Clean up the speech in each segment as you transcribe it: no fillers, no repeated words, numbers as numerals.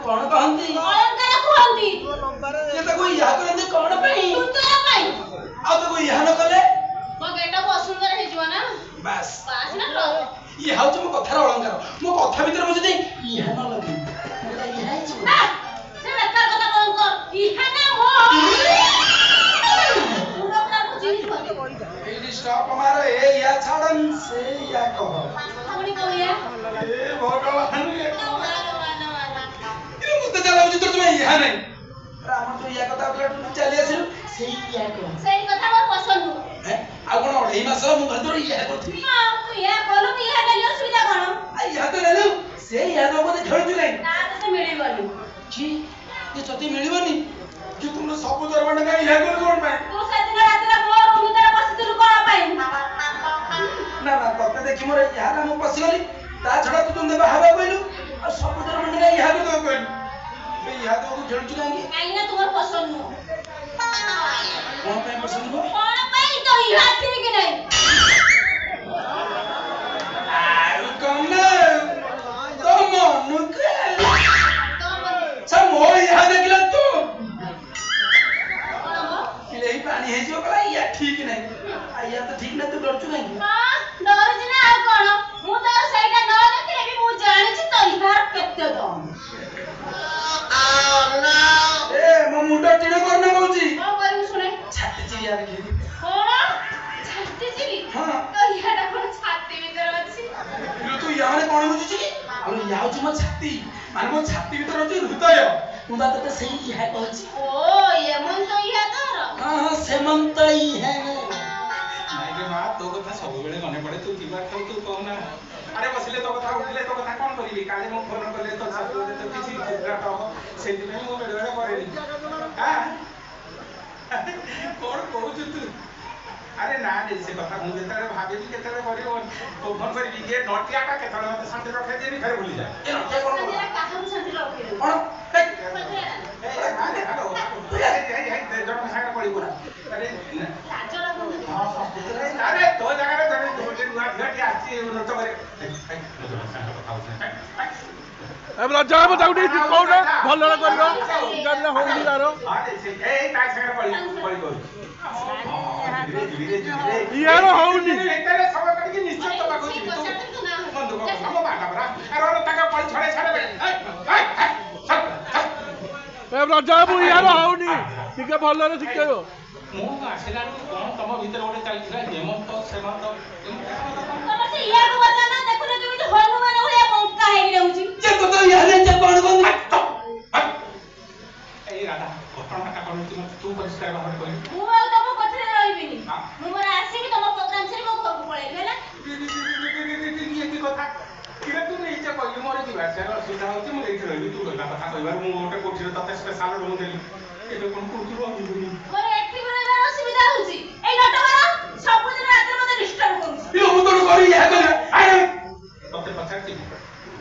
कौन कहंती अलंकार कहंती ये तो कोई या करंती कौन पई सुंदर पई आ तो कोई या न कले मो बेटा को सुंदर हे जीवा ना बस ना रो ये हाउ तुम कथार अलंकार मो कथा भीतर मो जदी या न लगी मोला या है छु से बेकार कथा कोन कर इहा ना हो मुंडा का को जीवित कर ए स्टॉप हमारा ए या छाड़न से या कहो हमनी कहिए ए भगवान ये मुद्दा चला मुझे तो तुम्हें यहाँ नहीं राम तो यह कथा बोला तू चली आसिल सही क्या कहो सही कथा मोर पसंद है आ कोन ओढई मास मु घर तो यह करथि हां तू या बोलू कि या गली असुविधा कोन आ यह तो लेलु से यह तो बोले खेळ दिले ना तो मिलिबनी की ये जति मिलिबनी कि तुम सब दरबार का यह कर कोन पाए तू सेदिन रात रे मोर रूम भितर बसिथिलु कोन पाई ना ना तते देखि मोर यह ना मु पसी गली ता छडा तू तुम देबा हवा कइलु आ सब दरबार का यह को तो कइलु ए यह तो खेळ छु कांगी काई ना तुम्हार पसंद नो कोन पे पसंद हो कोन पाई तो इहा थिबी कि नहीं आरु कम तो मनु के सब मो यह देखला तू किले ही पानी हे जो कला या ठीक नहीं आ या तो ठीक ना तू डर छु कांगी हां डर छि ना आ कोन मु तो सईटा न देखले भी मु जानि छि तो इहा केते दम ए मो मुंडा टिणे करना कहूची कोन करू सुने छाती चिड़िया देखी कोन छाती चिरी हां तो इहाटा कोन छाती भीतर अछि तू या माने कोन बुझी छी आलो या होची मो छाती माने मो छाती भीतर होची हृदय मु बात तो सही है कहूची ओ ये मन तो इहा तोर हां सेमंत ही है नहीं रे मां तो कथा सब बेले मने पड़े तू दिमाग खाऊ तू कहना अरे बसले तो कथा उठले तो कथा कोन करिवि काले मो फोन करले तो छाती तो किछि गुजरात हो सेति में मो बेले बेले करेली हां कोन कहू तू अरे ना रे से कथा मु जेतरे भाबे कि केतरे करियो तो फोन करिवि ये नटियाटा केतरे मते शांति रखे देनी फेर भूली जा ए नटिया कोन तेरा काहा शांति रखे कोन ए माने हेलो तू या हे जण सागर पड़ी पूरा अरे लाज लागो अरे तो जगह रे जने दो दिन नुआ ढेटी आछि नट करे अब राजा बताउ दी कोन भल न करियो गाना होली यारो अरे से ए ताई सागर पड़ी पड़ी को यारो होली तेरे सब कटी निश्चय तो बाको छी तू मन दुख हम बाटा बरा अरे तका पड़ी छड़े छड़े अब राजा बु यारो होली ठीक भल रे शिखायो मु आसिला कोन तम भीतर ओडे चलथिला हेमंत सेमंत तब से इहा को बता ना देखु ना केमिति हनुमान होया पंका हेइ रहउची जे तो या ने जे कोन कोन ए राधा घटना का कोन तू परिष्कार भाव कोइ मु आ तम कथरे रहिबिनी मु मोर आसीबी तम प्रोग्राम छरी मो घर को पळेबी हैला ये की कथा किरे तू नहीं जे कहली मोर जीवा से असुविधा होची मु एठी रहबी तू गला कथा कहबार मु ओटे कोठीर तते स्पेशल रूम देली एबे कोन कोठू रहबी मोर एठी बनेबार असुविधा होची ए नटवर सब दिन रात मते डिस्टर्ब करूची यो मु तो करी या कर आय तते पछाती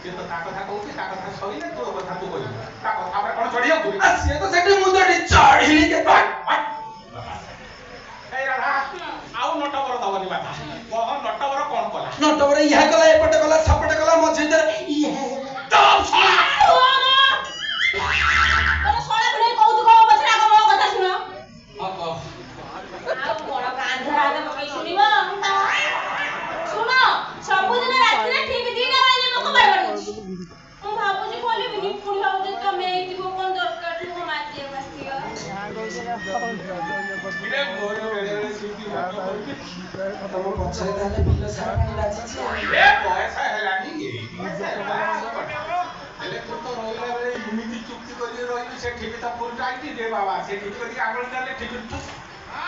जे तो ता कथा कहूची ता कथा सहीले तू कथा तू कहली ता कथा पर कोन चढ़िया तू से तो सेटे मु तो चढ़िली के बात ए राधा आउ नटवर दबनी बाता कह नटवर कोन कला नटवर यह कला एपटे कला सपटे कला मझे दर यह टॉप साला तोर सोळे भले कहू तू को बछड़ा को मो कथा सुनो हां कह आ बड़ कांधरा आगे पकई सुनिबो सुनो सब दिन रात रे ठीक 2टा बजे मको बड़बड़ हम भाबुजी बोलिबिनी पुणी भाबुजी तमे एतिबो कोन दरकार तू मातिए बस्तियो किरे मोर बेले बेले सुती तम पछरे ताले बिल सारा कानी राजी छी ए पैसा हेलानी एले तो रोइला बेले इमिति चुक्ति करी रही से ठीक त फुल टाइट दे बाबा से ठीक करी आगल डाले ठीक तू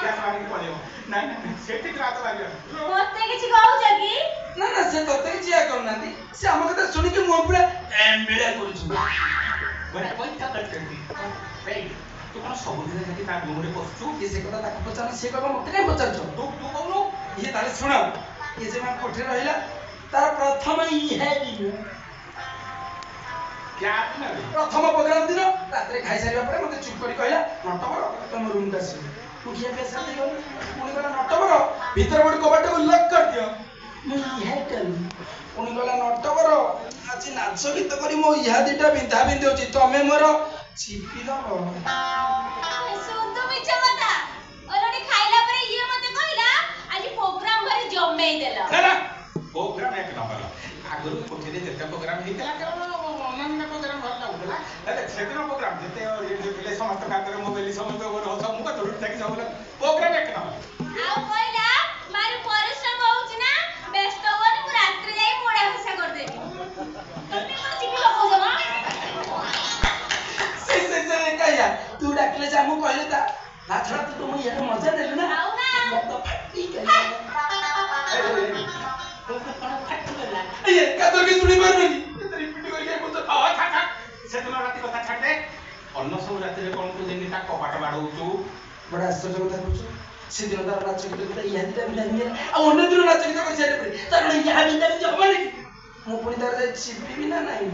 क्या सारी पड़े नहीं नहीं से ठीक रात लागे मते किछि कहू जे की ना ना से तते जिया करनांती से हम कथा सुनि के मो पूरा एमबिड़ा करू छु बड़ा कोई का कट कर दी ए तू कोन सब दिन जाके ता रूम रे पसचू ये से कथा ताको पचार से कबा मते काय पचार छ तू तू कहू ये ताले सुना ये जे मा कोठे रहिला तार प्रथम ही है दिन क्या ना प्रथम प्रोग्राम दिन रात्रे खाइ सारिबा परे मते चुप करी कहला नटवर तुम रूम का से उठिया पैसा दियो पुणी कहला नटवर भीतर बड कबाट को लॉक कर दियो ମୁଁ ଇହା କଲି ପୁଣି କହିଲା ନଟବର ଆଜି ନାଚ ଗୀତ କରି ମୋ ଇହା ଦିଟା ବିନ୍ଧା ବିନ୍ଧି ହଉଛି ତମେ ମୋର ଚିପି ଦବ ସୁନ୍ଦୁ ମିଛ କଥା ଓଲଟି ଖାଇଲା ପରେ ଇଏ ମତେ କହିଲା ଆଜି ପ୍ରୋଗ୍ରାମ କରି ଜମେଇ ଦେଲ ନା ପ୍ରୋଗ୍ରାମ ଏକ ନମ୍ବର ଆଗରୁ କୋଠିରେ ଯେତେ ପ୍ରୋଗ୍ରାମ ହେଇଥିଲା କେବଳ ଅନନ୍ୟ ପ୍ରୋଗ୍ରାମ ଭଲ ଲାଗୁଥିଲା ହେଲେ ସେଦିନ ପ୍ରୋଗ୍ରାମ ଯେତେ ଥିଲେ ସମସ୍ତ ଖାତରେ ମୋବାଇଲ ସମସ୍ତ ମୁଁ ତ ଦୌଡ଼ି থাকি ସବୁ ପ୍ରୋଗ୍ରାମ ଏକ ନମ୍ବର ଆଉ କହିଲା ମାରୁ ପରିଶ୍ରମ ହଉଛି ନା ବ୍ୟସ୍ତ ହୁଅନି ମୁଁ ରାତ୍ରି ଯାଇ ମୋଡ଼ା ଘଷା କରିଦେବି ତମେ ମୋର ଚିପି ପକଉଛ ମା ସେ କାହିଁଆ ତୁ ଡାକିଲେ ଯା ମୁଁ କହିଲେ ତା ନା ଛଡ଼ା ତୁ ତ ମୁଁ ଇହାର ମଜା ଦେଲୁ ନା ଆଉ ନା ମତ ଫାଟି ଗଲା ଏକାଥରକେ ଶୁଣି ପାରୁନି ରିପିଟ୍ କରିକି କହୁଛ ସେଦିନ ରାତି କଥା ଛାଡେ ଅନ୍ନ ସବୁ ରାତିରେ କଣ ତୁ ଯେମିତି ତା କବାଟ ବାଡଉଛୁ ବଡ଼ ଆଶ୍ଚର୍ଯ୍ୟ କଥା କହୁଛୁ ସେଦିନ ତାର ନାଚ ଗୀତ ଥିଲା ଇହା ଦିଟା ବିନ୍ଧା ବିନ୍ଧି ଆଉ ଅନ୍ୟ ଦିନ ନାଚ ଗୀତ କରି ସାରିଲା ପରେ ତାର କଣ ଇହା ବିନ୍ଧା ବିନ୍ଧି ହବନି କି ମୁଁ ପୁଣି ତାର ଯାଇ ଚିପିବି ନା ନାହିଁ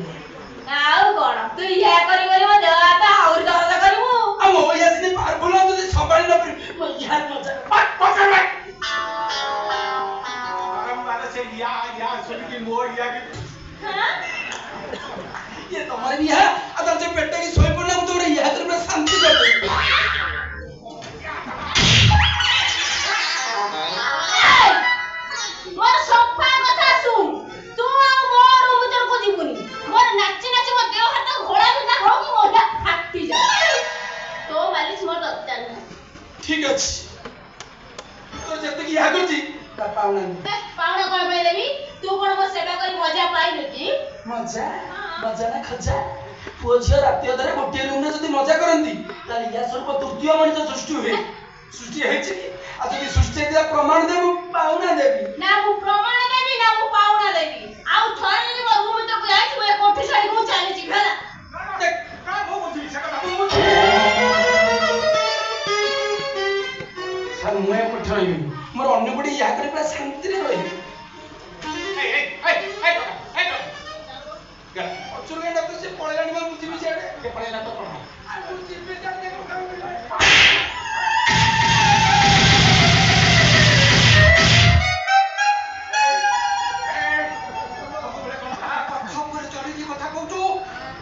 ଆଉ କଣ ତୁ ଇହା କରି କରି ମୋ ଦେହ ହାତ ଆହୁରି ଦରଜ କରିବୁ ଆଉ ମୋ ଇହା ସିନେ ପାରଫୁଲ ଯଦି ସମ୍ଭାଳି ନ ପାରିବି ମୋ ଇହା ମଜା ବାରମ୍ବାର ସେ ୟା ଶୁଣିକି ମୋ ଇୟା ये तुम्हारे भी है अगर जब बेटे की सोई पड़ना तो रे यह तो मैं शांति कर दे मोर सफा कथा सुन तू आ मोर रूम तोर को जीवनी मोर नाची नाची मो देह हाथ घोड़ा बिना हो कि मोडा फाटी जा तो मालिश मोर दत्ता नहीं ठीक है तो जब तक यह करती ता पावना पावना कोन पे देबी तू कोन मो सेवा करी मजा पाइनु की मजा मजा ना खजा पुओ झियो राति अधरे गोटे रूम रे जदी मजा करंती ताली या स्वरूप तृतीय मनिष सृष्टि हुए सृष्टि हेछि आ जदी सृष्टि दिया प्रमाण दे मु पावना देबी ना मु प्रमाण देबी ना मु पावना देबी आउ थरे जदी मो रूम तक जाई मु कोठी छाडी मु चाली छी भेला देख का मो बुझी सकता सर मुए पठरइबी मोर अन्य बडी या करे पूरा शांति रे रही अचुरगेंडा तो से पळेलानी मैं बुझिबी छेडे के पळेला तो कोन आ बुझिबी जाने खबर चली की कथा कहू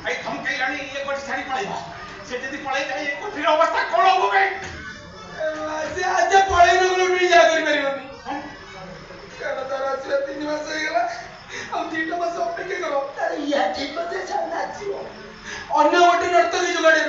आई धमकैलानी ये कोठी छाडी पळेबा से जदी पळै जाय ये कोठीर अवस्था कोन होबो बे से आज पळै न गलो नहीं जा करि परिबनी काना तार आछे 3 मास हो गेला अब 3 मास अपेक्षा करो तारे या ठीक बजे छाना छियो अन्य गोटे नर्तकी जुगाड़ी